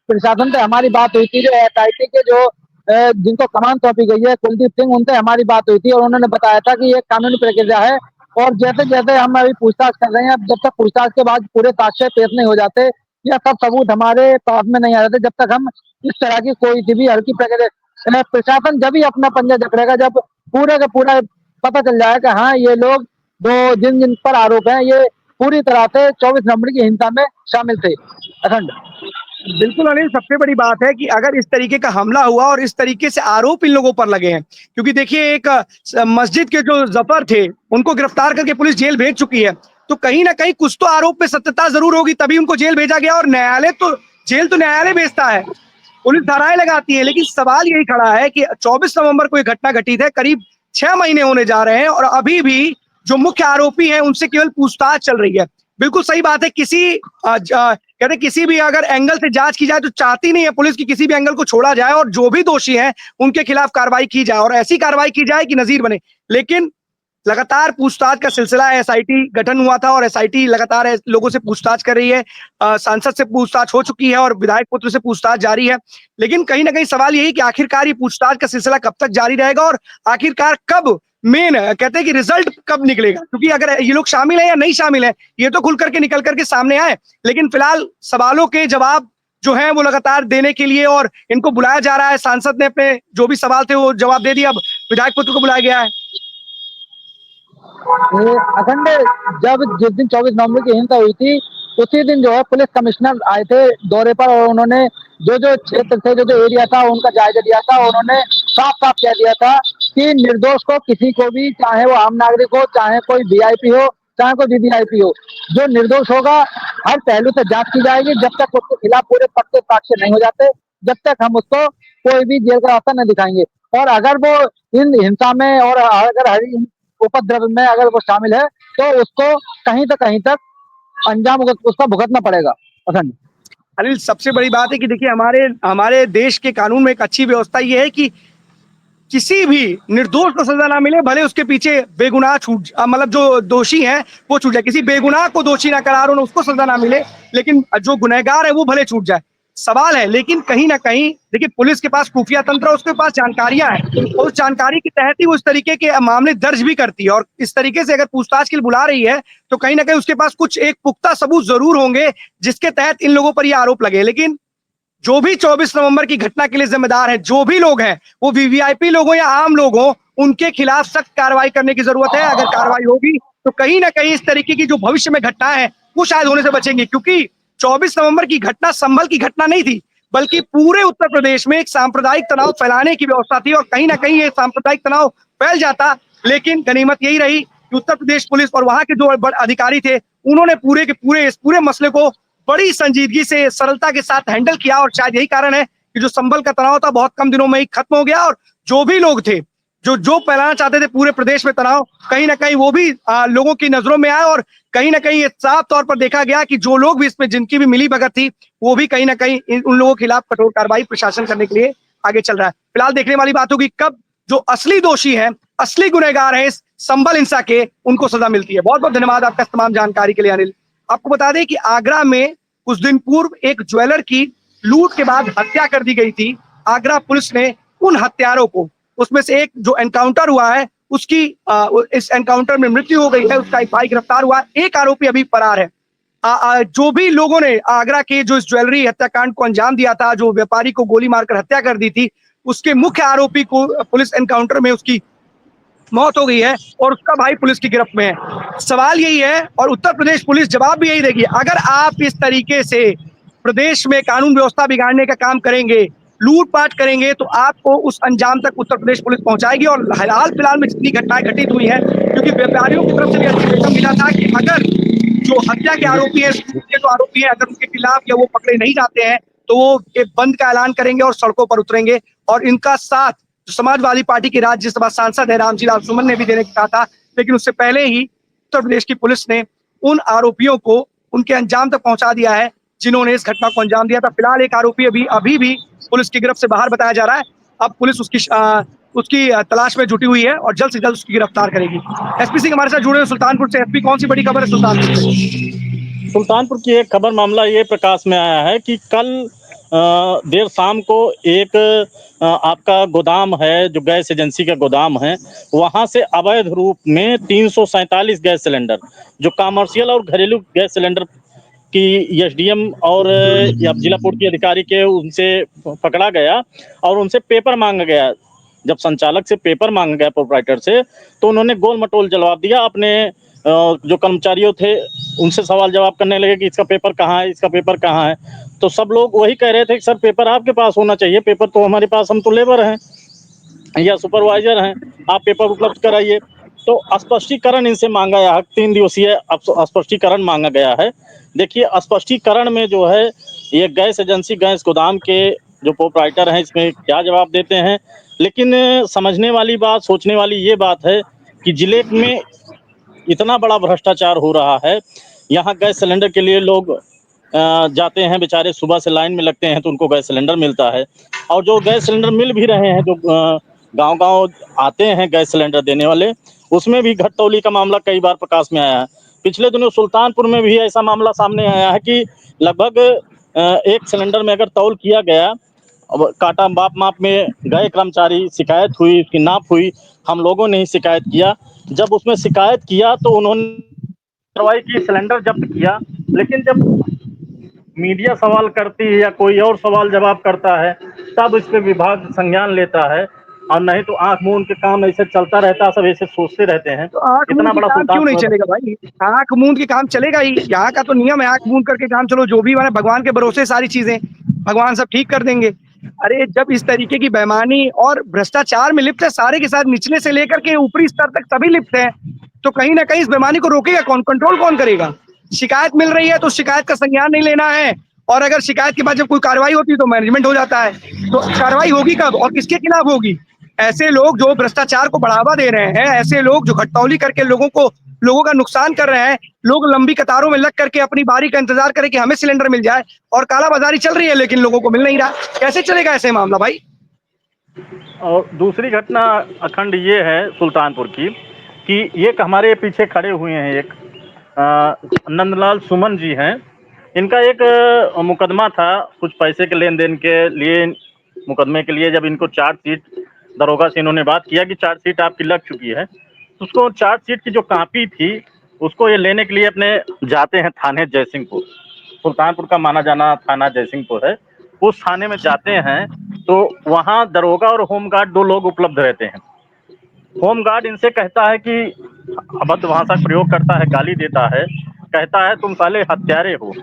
प्रशासन से हमारी बात हुई थी, जो एसआईटी के जो जिनको कमान सौंपी गई है कुलदीप सिंह, उनसे हमारी बात हुई थी और उन्होंने बताया था कि ये कानूनी प्रक्रिया है और जैसे जैसे हम अभी पूछताछ कर रहे हैं, जब तक पूछताछ के बाद पूरे साक्ष्य पेश नहीं हो जाते या सब सबूत हमारे पास में नहीं आ जाते, जब तक हम इस तरह की कोई सी भी हल्की प्रक्रिया, प्रशासन जब ही अपना पंजा जकड़ेगा जब पूरे का पूरा पता चल जाएगा हाँ ये लोग जो जिन जिन पर आरोप है ये पूरी तरह से 24 नवंबर की हिंसा में शामिल थे। अखंड बिल्कुल अनिल, सबसे बड़ी बात है कि अगर इस तरीके का हमला हुआ और इस तरीके से आरोप इन लोगों पर लगे हैं, क्योंकि देखिए एक मस्जिद के जो जफर थे उनको गिरफ्तार करके पुलिस जेल भेज चुकी है, तो कहीं ना कहीं कुछ तो आरोप में सत्यता जरूर होगी, तभी उनको जेल भेजा गया। और न्यायालय तो जेल तो न्यायालय भेजता है, पुलिस धाराएं लगाती है, लेकिन सवाल यही खड़ा है कि 24 नवंबर को ये घटना घटित है, करीब 6 महीने होने जा रहे हैं और अभी भी जो मुख्य आरोपी हैं उनसे केवल पूछताछ चल रही है। बिल्कुल सही बात है, कहते किसी भी अगर एंगल से जांच की जाए तो चाहती नहीं है पुलिस की किसी भी एंगल को छोड़ा जाए और जो भी दोषी हैं उनके खिलाफ कार्रवाई की जाए और ऐसी कार्रवाई की जाए कि नजीर बने। लेकिन लगातार पूछताछ का सिलसिला है, एसआईटी गठन हुआ था और एसआईटी लगातार लोगों से पूछताछ कर रही है, सांसद से पूछताछ हो चुकी है और विधायक पुत्र से पूछताछ जारी है। लेकिन कहीं ना कहीं सवाल यही कि आखिरकार ये पूछताछ का सिलसिला कब तक जारी रहेगा और आखिरकार कब मेन कहते हैं कि रिजल्ट कब निकलेगा, क्योंकि अगर ये लोग शामिल है या नहीं शामिल है ये तो खुल करके निकल करके सामने आए, लेकिन फिलहाल सवालों के जवाब जो है वो लगातार देने के लिए और इनको बुलाया जा रहा है। सांसद ने अपने जो भी सवाल थे वो जवाब दे दिया, अब विधायक पुत्र को बुलाया गया है। अखंड जब जिस दिन 24 नवंबर की हिंसा हुई थी उसी दिन जो है पुलिस कमिश्नर आए थे दौरे पर और उन्होंने जो जो क्षेत्र थे जो एरिया था उनका जायजा लिया था। उन्होंने साफ साफ कह दिया था कि निर्दोष को किसी को भी, चाहे वो आम नागरिक हो, चाहे कोई वीआईपी हो, चाहे कोई वीवीआईपी हो, जो निर्दोष होगा हर पहलू से जांच की जाएगी। जब तक उसके खिलाफ पूरे पक्के साक्ष्य नहीं हो जाते जब तक हम उसको कोई भी जेल का रास्ता नहीं दिखाएंगे। और अगर वो इन हिंसा में और अगर हर उपद्रव में अगर वो शामिल है तो उसको कहीं तक अंजाम उसका भुगतना पड़ेगा। पसंद अनिल, सबसे बड़ी बात है कि देखिए हमारे हमारे देश के कानून में एक अच्छी व्यवस्था ये है कि किसी भी निर्दोष को सजा ना मिले, भले उसके पीछे बेगुनाह मतलब जो दोषी हैं वो छूट जाए, किसी बेगुनाह को दोषी ना करार हो, उसको सजा ना मिले, लेकिन जो गुनहगार है वो भले छूट जाए। सवाल है लेकिन कहीं ना कहीं देखिए पुलिस के पास खुफिया तंत्र, उसके पास जानकारियां हैं, और उस जानकारी के तहत ही वो इस तरीके के मामले दर्ज भी करती है, और इस तरीके से अगर पूछताछ के लिए बुला रही है तो कहीं ना कहीं उसके पास कुछ एक पुख्ता सबूत जरूर होंगे जिसके तहत इन लोगों पर ये आरोप लगे। लेकिन जो भी 24 नवंबर की घटना के लिए जिम्मेदार हैं, जो भी लोग हैं, वो वीवीआईपी लोग हो या आम लोग हो, उनके खिलाफ सख्त कार्रवाई करने की जरूरत है। अगर कार्रवाई होगी तो कहीं ना कहीं इस तरीके की जो भविष्य में घटना है वो शायद होने से बचेंगी, क्योंकि 24 नवंबर की घटना संभल की घटना नहीं थी, बल्कि पूरे उत्तर प्रदेश में एक सांप्रदायिक तनाव फैलाने की व्यवस्था थी, और कहीं ना कहीं ये सांप्रदायिक तनाव फैल जाता। लेकिन गनीमत यही रही कि उत्तर प्रदेश पुलिस और वहां के जो अधिकारी थे, उन्होंने पूरे के पूरे इस पूरे मसले को बड़ी संजीदगी से, सरलता के साथ हैंडल किया, और शायद यही कारण है कि जो संभल का तनाव था बहुत कम दिनों में ही खत्म हो गया, और जो भी लोग थे जो फैलाना चाहते थे पूरे प्रदेश में तनाव, कहीं ना कहीं वो भी लोगों की नजरों में आए, और कहीं ना कहीं ये साफ तौर पर देखा गया कि जो लोग भी इसमें, जिनकी भी मिली भगत थी, वो भी कहीं ना कहीं उन लोगों के खिलाफ कठोर कार्रवाई प्रशासन करने के लिए आगे चल रहा है। फिलहाल देखने वाली बात होगी कब जो असली दोषी हैं, असली गुनहगार हैं इस संभल हिंसा के, उनको सजा मिलती है। बहुत बहुत धन्यवाद आपका तमाम जानकारी के लिए अनिल। आपको बता दें कि आगरा में कुछ दिन पूर्व एक ज्वेलर की लूट के बाद हत्या कर दी गई थी। आगरा पुलिस ने उन हत्यारों को, उसमें से एक जो एनकाउंटर हुआ है उसकी इस एनकाउंटर में मृत्यु हो गई है, उसका एक भाई गिरफ्तार हुआ, एक आरोपी अभी फरार है। जो भी लोगों ने आगरा के जो इस ज्वेलरी हत्याकांड को अंजाम दिया था, जो व्यापारी को गोली मारकर हत्या कर दी थी, उसके मुख्य आरोपी को पुलिस एनकाउंटर में उसकी मौत हो गई है, और उसका भाई पुलिस की गिरफ्त में है। सवाल यही है, और उत्तर प्रदेश पुलिस जवाब भी यही देगी, अगर आप इस तरीके से प्रदेश में कानून व्यवस्था बिगाड़ने का काम करेंगे, लूटपाट करेंगे, तो आपको उस अंजाम तक उत्तर प्रदेश पुलिस पहुंचाएगी। और हाल फिलहाल में जितनी घटनाएं घटित हुई हैं, क्योंकि व्यापारियों की तरफ से भी अल्टीमेटम मिला था कि अगर जो हत्या के आरोपी है, जो आरोपी है, अगर उनके खिलाफ या वो पकड़े नहीं जाते हैं तो वो एक बंद का ऐलान करेंगे और सड़कों पर उतरेंगे। और इनका साथ जो समाजवादी पार्टी के राज्यसभा सांसद है रामजी लाल सुमन ने भी देने को कहा था, लेकिन उससे पहले ही उत्तर प्रदेश की पुलिस ने उन आरोपियों को उनके अंजाम तक पहुंचा दिया है जिन्होंने इस घटना को अंजाम दिया था। फिलहाल एक आरोपी अभी भी पुलिस की गिरफ्त से बाहर बताया जा रहा है। अब पुलिस उसकी तलाश में जुटी हुई है और जल्द से जल्द उसकी गिरफ्तार करेगी। एसपी सिंह हमारे साथ जुड़े हुए सुल्तानपुर से। एसपी, कौन सी बड़ी खबर है सुल्तानपुर से? सुल्तानपुर की एक खबर मामला ये प्रकाश में आया है कि कल देर शाम को एक आपका गोदाम है, जो गैस एजेंसी का गोदाम है, वहां से अवैध रूप में 347 गैस सिलेंडर, जो कमर्शियल और घरेलू गैस सिलेंडर की एसडीएम और जिला पूर्ति अधिकारी के उनसे पकड़ा गया और उनसे पेपर मांगा गया। जब संचालक से पेपर मांगा गया प्रोपराइटर से, तो उन्होंने गोल मटोल जवाब दिया। अपने जो कर्मचारियों थे उनसे सवाल जवाब करने लगे कि इसका पेपर कहाँ है, इसका पेपर कहाँ है। तो सब लोग वही कह रहे थे कि सर पेपर आपके पास होना चाहिए, पेपर तो हमारे पास, हम तो लेबर हैं या सुपरवाइजर हैं, आप पेपर उपलब्ध कराइए। तो स्पष्टीकरण इनसे मांगा गया, 3 दिवसीय स्पष्टीकरण मांगा गया है। देखिए स्पष्टीकरण में जो है ये गैस एजेंसी, गैस गोदाम के जो प्रोपराइटर हैं, इसमें क्या जवाब देते हैं। लेकिन समझने वाली बात, सोचने वाली ये बात है कि जिले में इतना बड़ा भ्रष्टाचार हो रहा है। यहाँ गैस सिलेंडर के लिए लोग जाते हैं, बेचारे सुबह से लाइन में लगते हैं तो उनको गैस सिलेंडर मिलता है, और जो गैस सिलेंडर मिल भी रहे हैं, जो गांव-गांव आते हैं गैस सिलेंडर देने वाले, उसमें भी घटतौली का मामला कई बार प्रकाश में आया है। पिछले दिनों सुल्तानपुर में भी ऐसा मामला सामने आया है कि लगभग एक सिलेंडर में अगर तौल किया गया, काटा माप में गए कर्मचारी, शिकायत हुई, उसकी नाप हुई, हम लोगों ने ही शिकायत किया। जब उसमें शिकायत किया तो उन्होंने कार्रवाई की, सिलेंडर जब्त किया। लेकिन जब मीडिया सवाल करती है या कोई और सवाल जवाब करता है, तब इस पे विभाग संज्ञान लेता है, और नहीं तो आंख मूंद के काम ऐसे चलता रहता है, सब ऐसे सोचते रहते हैं। तो आंख इतना मूंद के बड़ा काम क्यों नहीं चलेगा भाई? आंख मूंद के काम चलेगा ही, यहाँ का तो नियम है, आंख मूंद करके काम चलो। जो भी मैंने भगवान के भरोसे सारी चीजें, भगवान सब ठीक कर देंगे। अरे जब इस तरीके की बेईमानी और भ्रष्टाचार में लिप्त है सारे के सारे, निचले से लेकर के ऊपरी स्तर तक सभी लिप्त हैं, तो कहीं ना कहीं इस बेईमानी को रोकेगा कौन, कंट्रोल कौन करेगा? शिकायत मिल रही है तो शिकायत का संज्ञान नहीं लेना है, और अगर शिकायत के बाद जब कोई कार्रवाई होती है तो मैनेजमेंट हो जाता है। तो कार्रवाई होगी कब और किसके खिलाफ होगी? ऐसे लोग जो भ्रष्टाचार को बढ़ावा दे रहे हैं, ऐसे लोग जो घटतौली करके लोगों को लोगों का नुकसान कर रहे हैं, लोग लंबी कतारों में लग करके अपनी बारी का इंतजार करें कि हमें सिलेंडर मिल जाए, और कालाबाजारी चल रही है लेकिन लोगों को मिल नहीं रहा। कैसे चलेगा ऐसे मामला भाई? और दूसरी घटना अखंड ये है सुल्तानपुर की कि एक हमारे पीछे खड़े हुए हैं, एक नंदलाल सुमन जी हैं। इनका एक मुकदमा था कुछ पैसे के लेन देन के लिए। मुकदमे के लिए जब इनको चार्जशीट दरोगा से इन्होंने बात किया कि चार्जशीट आपकी लग चुकी है, तो उसको चार्जशीट की जो कापी थी उसको ये लेने के लिए अपने जाते हैं थाने जयसिंहपुर। सुल्तानपुर का माना जाना थाना जयसिंहपुर है। उस थाने में जाते हैं तो वहाँ दरोगा और होमगार्ड 2 लोग उपलब्ध रहते हैं। होमगार्ड इनसे कहता है कि अभद्र भाषा का प्रयोग करता है, गाली देता है, कहता है तुम साले हत्यारे हो,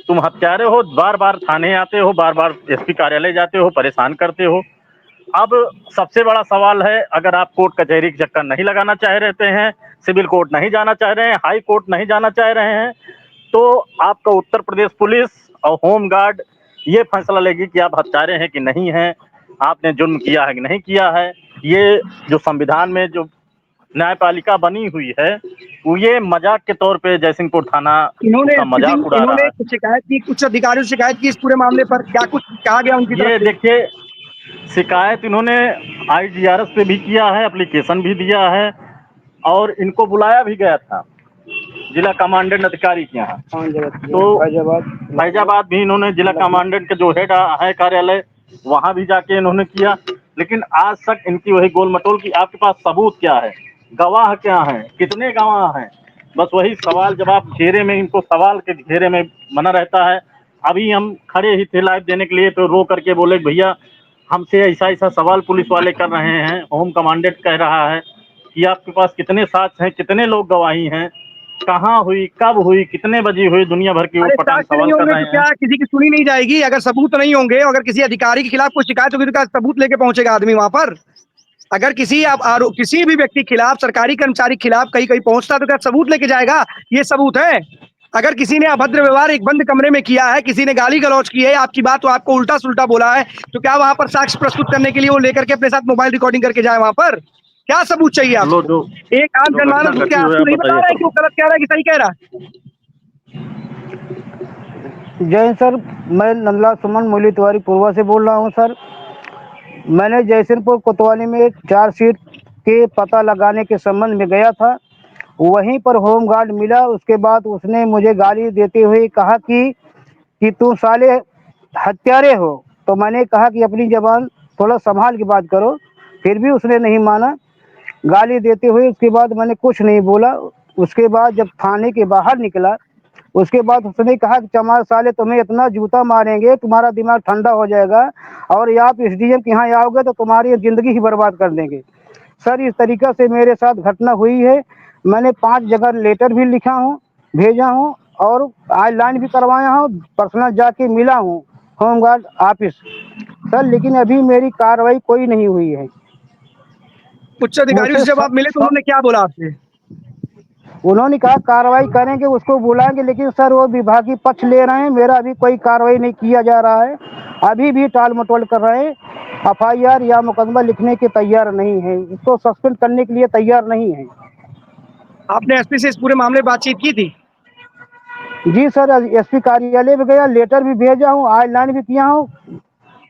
तुम हत्यारे हो, बार बार थाने आते हो, बार बार एसपी कार्यालय जाते हो, परेशान करते हो। अब सबसे बड़ा सवाल है, अगर आप कोर्ट कचहरी के चक्कर नहीं लगाना चाह रहते हैं, सिविल कोर्ट नहीं जाना चाह रहे हैं, हाई कोर्ट नहीं जाना चाह रहे हैं, तो आपका उत्तर प्रदेश पुलिस और होमगार्ड ये फैसला लेगी कि आप हत्यारे हैं कि नहीं हैं, आपने जुर्म किया है कि नहीं किया है। ये जो संविधान में जो न्यायपालिका बनी हुई है वो ये मजाक के तौर पे जयसिंहपुर थाना उसका मजाक उड़ा रहा है। कुछ शिकायत की, कुछ अधिकारियों से शिकायत की इस पूरे मामले पर, क्या कुछ कहा गया उनकी ये तरफ से? देखिए, शिकायत इन्होंने IGRS पे भी किया है, एप्लीकेशन भी दिया है, और इनको बुलाया भी गया था जिला कमांडेंट अधिकारी के यहाँ। तो फैजाबाद भी इन्होंने जिला कमांडेंट के जो हेड है कार्यालय वहां भी जाके इन्होंने किया, लेकिन आज तक इनकी वही गोल मटोल की आपके पास सबूत क्या है, गवाह क्या है, कितने गवाह हैं, बस वही सवाल जवाब घेरे में, इनको सवाल के घेरे में बना रहता है। अभी हम खड़े ही थे लाइव देने के लिए तो रो करके बोले भैया हमसे ऐसा ऐसा सवाल पुलिस वाले कर रहे हैं, होम कमांडेंट कह रहा है कि आपके पास कितने साक्ष्य हैं, कितने लोग गवाही हैं, कहाँ हुई, कब हुई, कितने बजे हुई, दुनिया भर की वो पटांग सवाल कर रहे तो क्या हैं। किसी की सुनी नहीं जाएगी? अगर सबूत नहीं होंगे, अगर किसी अधिकारी के खिलाफ कोई शिकायत होगी तो क्या सबूत लेके पहुंचेगा आदमी वहां पर? अगर किसी भी व्यक्ति के खिलाफ, सरकारी कर्मचारी के खिलाफ कहीं कहीं पहुंचता तो क्या सबूत लेके जाएगा? ये सबूत है। अगर किसी ने अभद्र व्यवहार एक बंद कमरे में किया है, किसी ने गाली गलौज की है, आपकी बात तो आपको उल्टा सुल्टा बोला है, तो क्या वहां पर साक्ष्य प्रस्तुत करने के लिए वो लेकर के अपने साथ मोबाइल रिकॉर्डिंग करके जाए वहां पर? क्या सबूत चाहिए आपको? एक आम जनमानस क्या आपको नहीं बता रहा है कि वो गलत कह रहा है कि सही कह रहा है? जय हिंद सर, मैं नंदलाल सुमन मोली तिवारी पूर्वा से बोल रहा हूं सर। मैंने जयसिंहपुर कोतवाली में चार्जशीट के पता लगाने के संबंध में गया था। वहीं पर होमगार्ड मिला, उसके बाद उसने मुझे गाली देते हुए कहा कि तू साले हत्यारे हो। तो मैंने कहा कि अपनी जबान थोड़ा संभाल के बात करो, फिर भी उसने नहीं माना, गाली देते हुए। उसके बाद मैंने कुछ नहीं बोला। उसके बाद जब थाने के बाहर निकला, उसके बाद उसने कहा कि चमार साले तुम्हें इतना जूता मारेंगे, तुम्हारा दिमाग ठंडा हो जाएगा, और आप SDM के यहाँ आओगे तो तुम्हारी जिंदगी ही बर्बाद कर देंगे। सर, इस तरीक़ा से मेरे साथ घटना हुई है। मैंने 5 जगह लेटर भी लिखा हूँ, भेजा हूँ, और ऑनलाइन भी करवाया हूँ, पर्सनल जाके मिला हूँ होमगार्ड ऑफिस सर, लेकिन अभी मेरी कार्रवाई कोई नहीं हुई है। उच्च अधिकारियों से जब आप मिले तो उन्होंने क्या बोला आपसे? उन्होंने कहा कार्रवाई करेंगे, उसको बुलाएंगे, लेकिन सर वो विभागीय पक्ष ले रहे हैं, मेरा अभी कोई कार्रवाई नहीं किया जा रहा है। अभी भी टाल मटोल कर रहे हैं, FIR या मुकदमा लिखने के तैयार नहीं है, इसको सस्पेंड करने के लिए तैयार नहीं है। आपने SP से इस पूरे मामले बातचीत की थी? जी सर, SP कार्यालय में गया, लेटर भी भेजा हूँ, ऑनलाइन भी किया हूँ,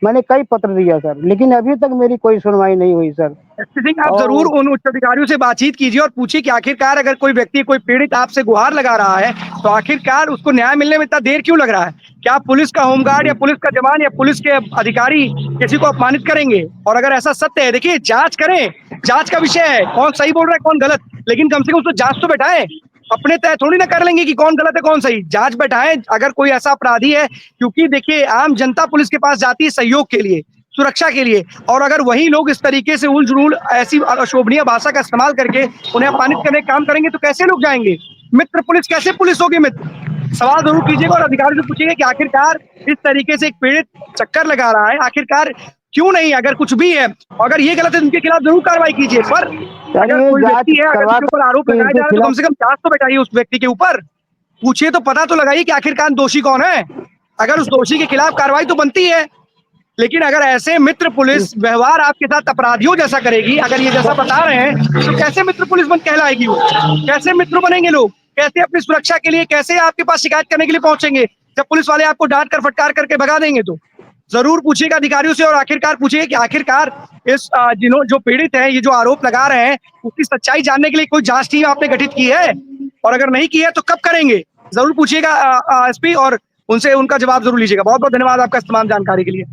मैंने कई पत्र दिया सर, लेकिन अभी तक मेरी कोई सुनवाई नहीं हुई सर। SP सिंह, आप जरूर उन उच्च अधिकारियों से बातचीत कीजिए और पूछिए कि आखिरकार अगर कोई व्यक्ति, कोई पीड़ित आपसे गुहार लगा रहा है तो आखिरकार उसको न्याय मिलने में इतना देर क्यों लग रहा है? क्या पुलिस का होमगार्ड या पुलिस का जवान या पुलिस के अधिकारी किसी को अपमानित करेंगे? और अगर ऐसा सत्य है, देखिए जांच करें, जांच का विषय है, कौन सही बोल रहा है कौन गलत, लेकिन कम से कम उसको जांच तो बैठाएं। अपने तय थोड़ी ना कर लेंगे कि कौन गलत है कौन सही। जांच बैठाएं अगर कोई ऐसा अपराधी है, क्योंकि देखिए आम जनता पुलिस के पास जाती है सहयोग के लिए, सुरक्षा के लिए, और अगर वही लोग इस तरीके से उलझुल ऐसी अशोभनीय भाषा का इस्तेमाल करके उन्हें अपमानित करने का काम करेंगे तो कैसे लोग जाएंगे? मित्र पुलिस कैसे पुलिस होगी मित्र? सवाल जरूर कीजिएगा और अधिकारी से पूछिएगा कि आखिरकार इस तरीके से एक पीड़ित चक्कर लगा रहा है, आखिरकार क्यों नहीं? अगर कुछ भी है, अगर ये गलत है, उनके खिलाफ जरूर कार्रवाई कीजिए। पर अगर कोई व्यक्ति है, अगर उसके ऊपर आरोप लगाया जा रहा है तो कम से कम जांच तो बैठाइए उस व्यक्ति के ऊपर, पूछिए तो पता तो लगाइए कि आखिरकार दोषी कौन है। अगर उस दोषी के खिलाफ कार्रवाई तो बनती है। लेकिन अगर ऐसे मित्र पुलिस व्यवहार आपके साथ अपराधियों जैसा करेगी, अगर ये जैसा बता रहे हैं, तो कैसे मित्र पुलिस बन कहलाएगी वो? कैसे मित्र बनेंगे लोग? कैसे अपनी सुरक्षा के लिए, कैसे आपके पास शिकायत करने के लिए पहुंचेंगे जब पुलिस वाले आपको डांट कर फटकार करके भगा देंगे? तो जरूर पूछिएगा अधिकारियों से और आखिरकार पूछिए कि आखिरकार इस जो पीड़ित है, ये जो आरोप लगा रहे हैं, उसकी सच्चाई जानने के लिए कोई जांच टीम आपने गठित की है? और अगर नहीं की है तो कब करेंगे? जरूर पूछिएगा एसपी, और उनसे उनका जवाब जरूर लीजिएगा। बहुत बहुत धन्यवाद आपका इस तमाम जानकारी के लिए।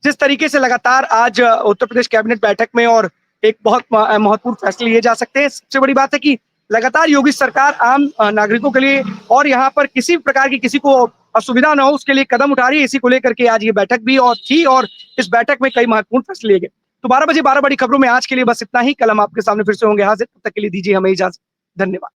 जिस तरीके से लगातार आज उत्तर प्रदेश कैबिनेट बैठक में और एक बहुत महत्वपूर्ण फैसले लिए जा सकते हैं। सबसे बड़ी बात है कि लगातार योगी सरकार आम नागरिकों के लिए और यहाँ पर किसी प्रकार की किसी को असुविधा न हो उसके लिए कदम उठा रही है। इसी को लेकर के आज ये बैठक भी और थी, और इस बैठक में कई महत्वपूर्ण फैसले लिए गए। तो 12 बजे 12 बड़ी खबरों में आज के लिए बस इतना ही। कल हम आपके सामने फिर से होंगे हाजिर। तब तक के लिए दीजिए हमें इजाजत। धन्यवाद।